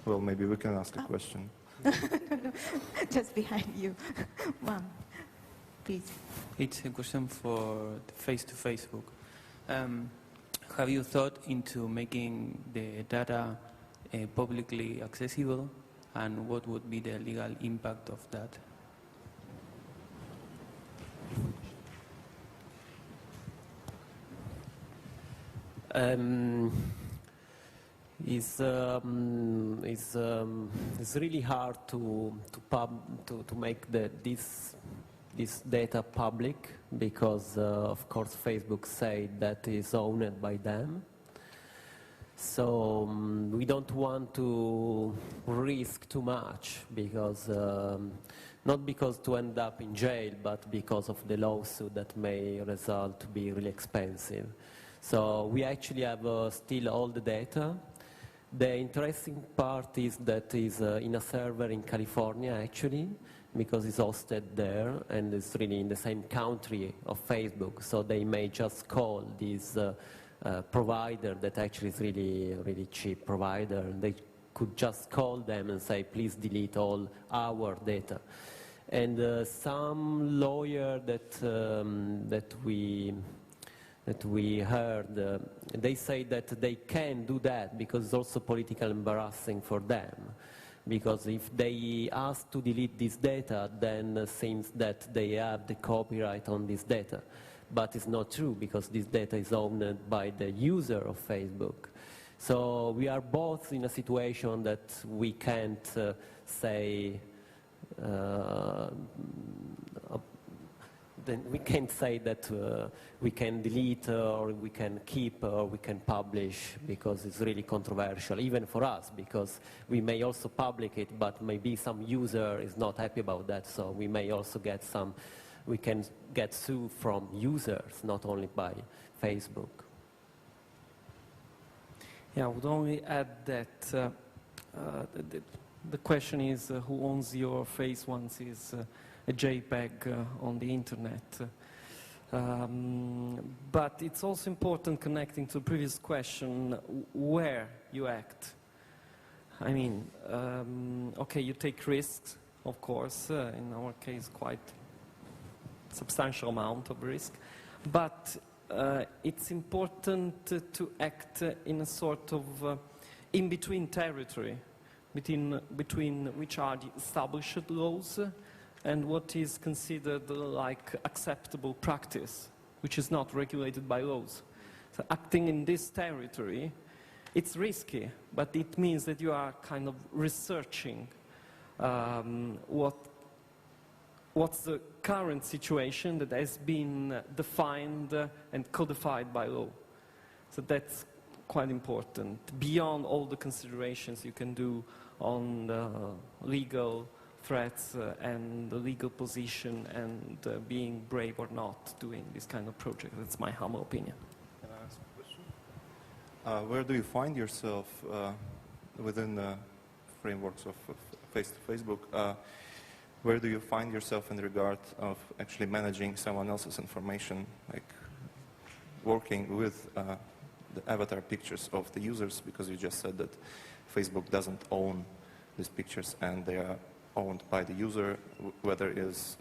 Well, maybe we can ask a question. No, just behind you. One, please. It's a question for Face to Facebook. Have you thought into making the data publicly accessible, and what would be the legal impact of that? It's really hard to make this data public because of course Facebook say that is owned by them. So we don't want to risk too much because not because to end up in jail, but because of the lawsuit that may result to be really expensive. So we actually have still all the data. The interesting part is that is in a server in California actually, because it's hosted there and it's really in the same country of Facebook. So they may just call this provider that actually is really cheap provider, and they could just call them and say, please delete all our data. And some lawyer that we heard, they say that they can do that because it's also politically embarrassing for them. Because if they ask to delete this data, then it seems that they have the copyright on this data. But it's not true because this data is owned by the user of Facebook. So we are both in a situation that we can't say then we can't say that we can delete or we can keep or we can publish because it's really controversial, even for us, because we may also publish it, but maybe some user is not happy about that, so we may also get we can get sued from users, not only by Facebook. Yeah, I would only add that the question is who owns your face once it's a JPEG on the internet. But it's also important, connecting to the previous question, where you act. I mean, okay, you take risks, of course, in our case quite substantial amount of risk, but it's important to act in a sort of in-between territory, between which are the established laws and what is considered like acceptable practice, which is not regulated by laws. So acting in this territory, it's risky, but it means that you are kind of researching what's the current situation that has been defined and codified by law. So that's quite important, beyond all the considerations you can do on the legal threats and the legal position and being brave or not doing this kind of project. That's my humble opinion. Can I ask a question? Where do you find yourself within the frameworks of Facebook? Where do you find yourself in regard of actually managing someone else's information, like working with the avatar pictures of the users? Because you just said that Facebook doesn't own these pictures and they are owned by the user, whether it is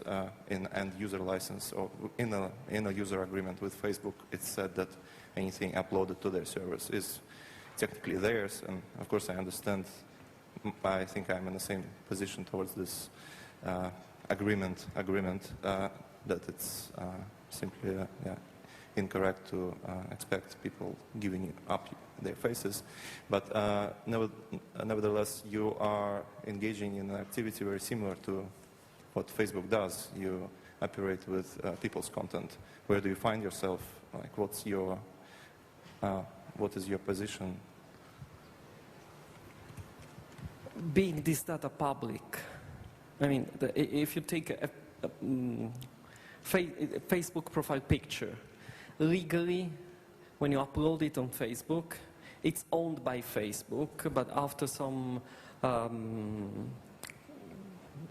in end user license or in a user agreement with Facebook. It's said that anything uploaded to their servers is technically theirs, and of course I understand. I think I'm in the same position towards this agreement that it's simply incorrect to expect people giving up their faces. But nevertheless, you are engaging in an activity very similar to what Facebook does. You operate with people's content. Where do you find yourself? Like, what is your position? Being this data public, I mean, if you take a Facebook profile picture, legally, when you upload it on Facebook, it's owned by Facebook, but after some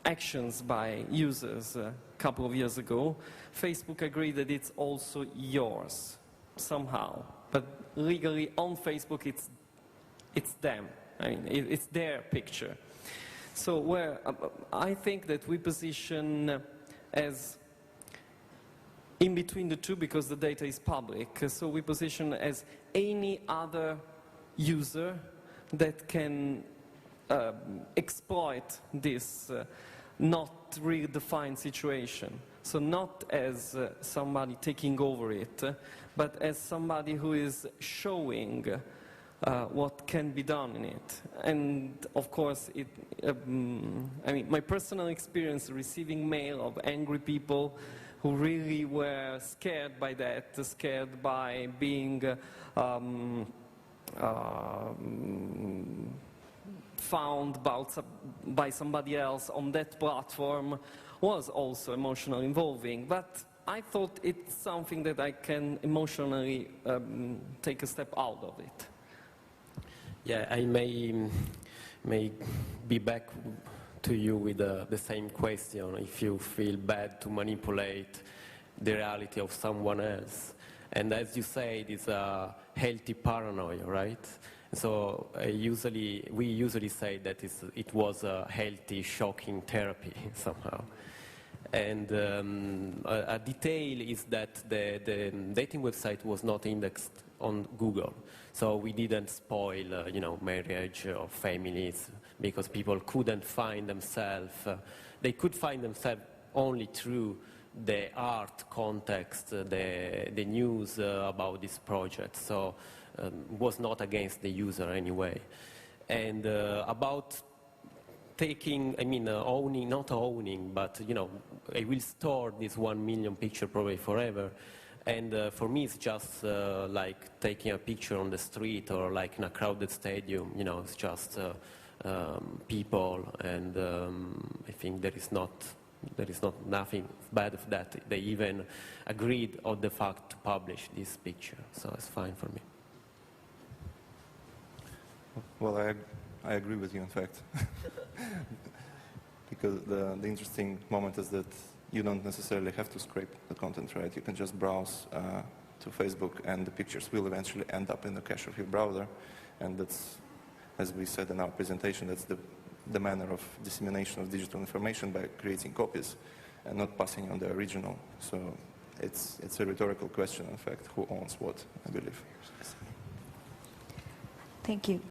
actions by users a couple of years ago, Facebook agreed that it's also yours, somehow. But legally, on Facebook, it's them. I mean, it's their picture. So where I think that we position as in between the two because the data is public. So we position as any other user that can exploit this not really defined situation. So not as somebody taking over it, but as somebody who is showing what can be done in it. And of course, I mean, my personal experience receiving mail of angry people who really were scared by that, scared by being found by somebody else on that platform was also emotionally involving. But I thought it's something that I can emotionally take a step out of it. Yeah, I may be back to you with the same question. If you feel bad to manipulate the reality of someone else, and as you said, it's a healthy paranoia, right? So we usually say that it was a healthy, shocking therapy somehow. And a detail is that the dating website was not indexed on Google, so we didn't spoil, marriage or families because people couldn't find themselves. They could find themselves only through the art context, the news about this project. So it was not against the user anyway. And about taking, owning, not owning, but, I will store this 1 million picture probably forever. And for me, it's just like taking a picture on the street or like in a crowded stadium. It's just people, and I think there is not nothing bad of that. They even agreed on the fact to publish this picture, so it's fine for me. Well, I agree with you, in fact. Because the interesting moment is that you don't necessarily have to scrape the content, right? You can just browse to Facebook, and the pictures will eventually end up in the cache of your browser. And that's, as we said in our presentation, that's the manner of dissemination of digital information, by creating copies and not passing on the original. So it's a rhetorical question, in fact, who owns what, I believe. Thank you.